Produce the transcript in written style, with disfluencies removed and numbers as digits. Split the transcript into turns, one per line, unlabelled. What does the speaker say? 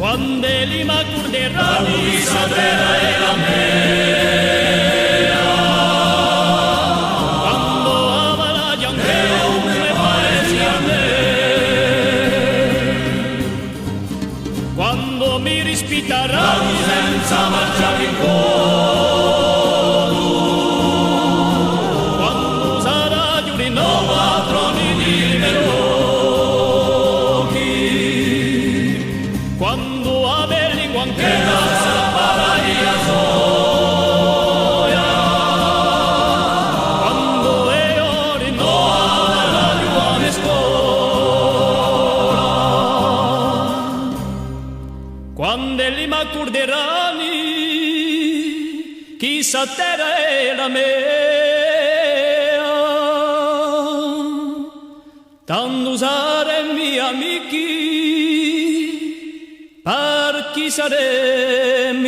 quando li m'accorderà Luisa Terra e la mea, quando avrà giancheo come paesi a me, quando mi rispitterà senza marciare in coro, quando sarà giù di nuovo a troni di quando a Berlinguo anche la Paraia soia, quando è ora no alla giovane scuola, quando li m'accorderanno chissà terra è la mea, tanto usare miei amici per chi saremmo